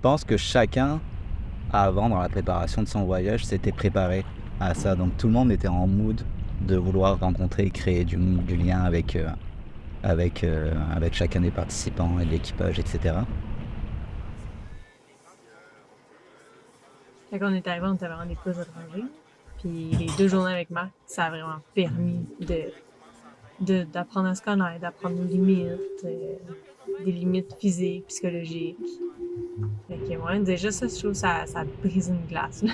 pense que chacun, avant, dans la préparation de son voyage, s'était préparé à ça. Donc tout le monde était en mood de vouloir rencontrer et créer du lien avec chacun des participants et de l'équipage, etc. Quand on est arrivé, on était vraiment des plus étrangers. Puis les 2 journées avec Marc, ça a vraiment permis d'apprendre à se connaître, d'apprendre nos limites, des limites physiques, psychologiques. Fait que ouais, déjà ça, je trouve ça brise une glace. Là.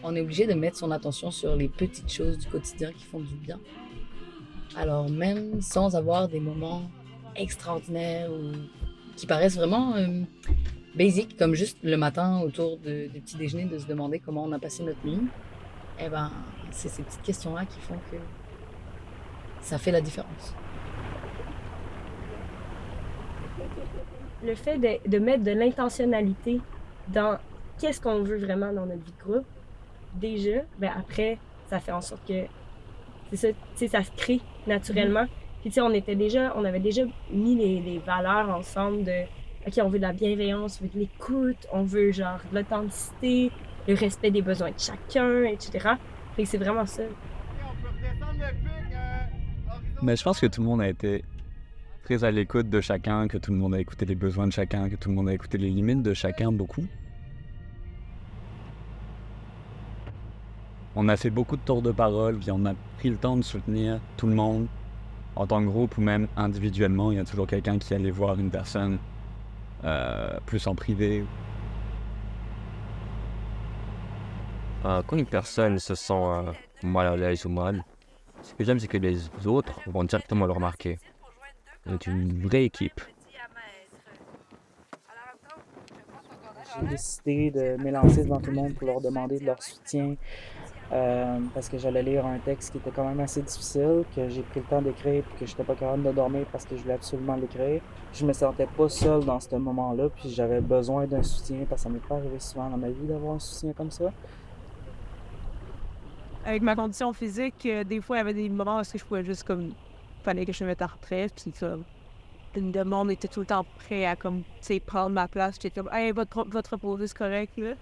On est obligé de mettre son attention sur les petites choses du quotidien qui font du bien. Alors même sans avoir des moments extraordinaires ou qui paraissent vraiment basic, comme juste le matin autour du petit déjeuner de se demander comment on a passé notre nuit, eh ben c'est ces petites questions-là qui font que ça fait la différence. Le fait de mettre de l'intentionnalité dans qu'est-ce qu'on veut vraiment dans notre vie de groupe, déjà, ben après, ça fait en sorte que c'est ça, tu sais, ça se crée naturellement. Puis tu sais, on avait déjà mis les valeurs ensemble de OK, on veut de la bienveillance, on veut de l'écoute, on veut genre de l'authenticité, le respect des besoins de chacun, etc. Fait que c'est vraiment ça. Mais je pense que tout le monde a été très à l'écoute de chacun, que tout le monde a écouté les besoins de chacun, que tout le monde a écouté les limites de chacun beaucoup. On a fait beaucoup de tours de parole, puis on a pris le temps de soutenir tout le monde, en tant que groupe ou même individuellement. Il y a toujours quelqu'un qui allait voir une personne plus en privé. Quand une personne se sent mal à l'aise ou mal, ce que j'aime, c'est que les autres vont directement le remarquer. C'est une vraie équipe. J'ai décidé de m'élancer devant tout le monde pour leur demander de leur soutien parce que j'allais lire un texte qui était quand même assez difficile, que j'ai pris le temps d'écrire et que je n'étais pas capable de dormir parce que je voulais absolument l'écrire. Je me sentais pas seul dans ce moment-là, puis j'avais besoin d'un soutien parce que ça m'est pas arrivé souvent dans ma vie d'avoir un soutien comme ça. Avec ma condition physique, des fois, il y avait des moments où je pouvais juste comme... fallait que je me mette en retrait, puis comme... Le monde était tout le temps prêt à comme, tu sais, prendre ma place. J'étais comme, hey, votre reposé, c'est correct, là.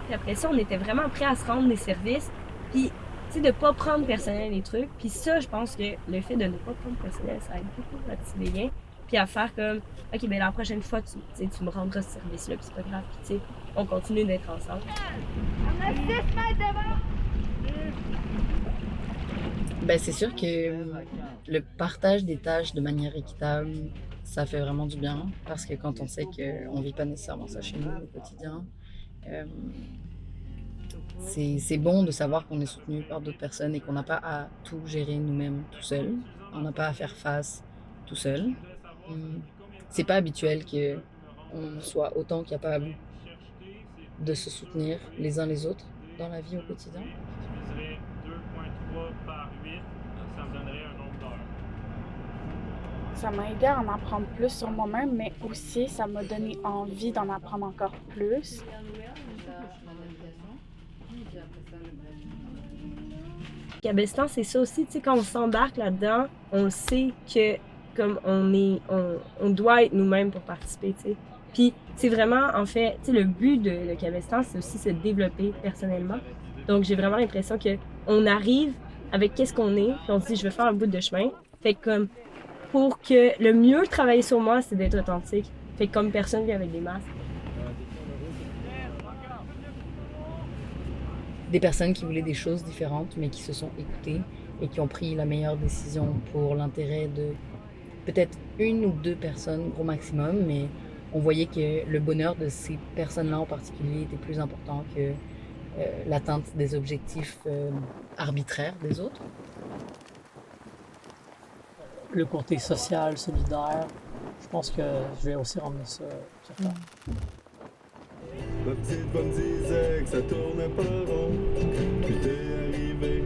Puis après ça, on était vraiment prêts à se rendre des services, puis tu sais, de pas prendre personnel les trucs. Puis ça, je pense que le fait de ne pas prendre personnel, ça aide beaucoup à tisser des liens. Puis à faire comme, OK, ben la prochaine fois, tu me rendras ce service-là, puis c'est pas grave. Puis tu sais, on continue d'être ensemble. On a 6 mètres devant! Ben, c'est sûr que le partage des tâches de manière équitable, ça fait vraiment du bien. Parce que quand on sait qu'on ne vit pas nécessairement ça chez nous au quotidien, c'est bon de savoir qu'on est soutenu par d'autres personnes et qu'on n'a pas à tout gérer nous-mêmes tout seul. On n'a pas à faire face tout seul. C'est pas habituel qu'on soit autant capable de se soutenir les uns les autres dans la vie au quotidien. Je diviserais 2,3 par 8, ça me donnerait un nombre d'heures. Ça m'a aidé à en apprendre plus sur moi-même, mais aussi ça m'a donné envie d'en apprendre encore plus. Cabestan, c'est ça aussi, tu sais, quand on s'embarque là-dedans, on sait que comme on doit être nous-mêmes pour participer, tu sais. Puis c'est vraiment, en fait, tu sais, le but de Cabestan, c'est aussi se développer personnellement. Donc j'ai vraiment l'impression que on arrive avec qu'est-ce qu'on est, puis on se dit, je vais faire un bout de chemin. Fait que comme, pour que le mieux travailler sur moi, c'est d'être authentique. Fait que comme personne vit avec des masques. Des personnes qui voulaient des choses différentes, mais qui se sont écoutées et qui ont pris la meilleure décision pour l'intérêt de peut-être 1 ou 2 personnes, gros maximum, mais on voyait que le bonheur de ces personnes-là en particulier était plus important que l'atteinte des objectifs arbitraires des autres. Le côté social, solidaire, je pense que je vais aussi ramener ça sur terre. Ma petite voix me disait que ça tournait pas rond, puis t'es arrivé.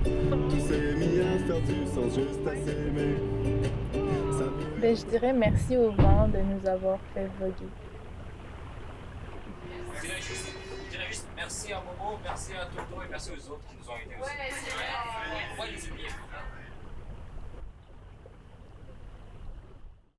Tout s'est mis à faire du sens juste à s'aimer. Ben, je dirais merci au vent de nous avoir fait voguer. Je dirais juste merci à Momo, merci à Toto et merci aux autres qui nous ont aidés aussi. Ouais, les amis.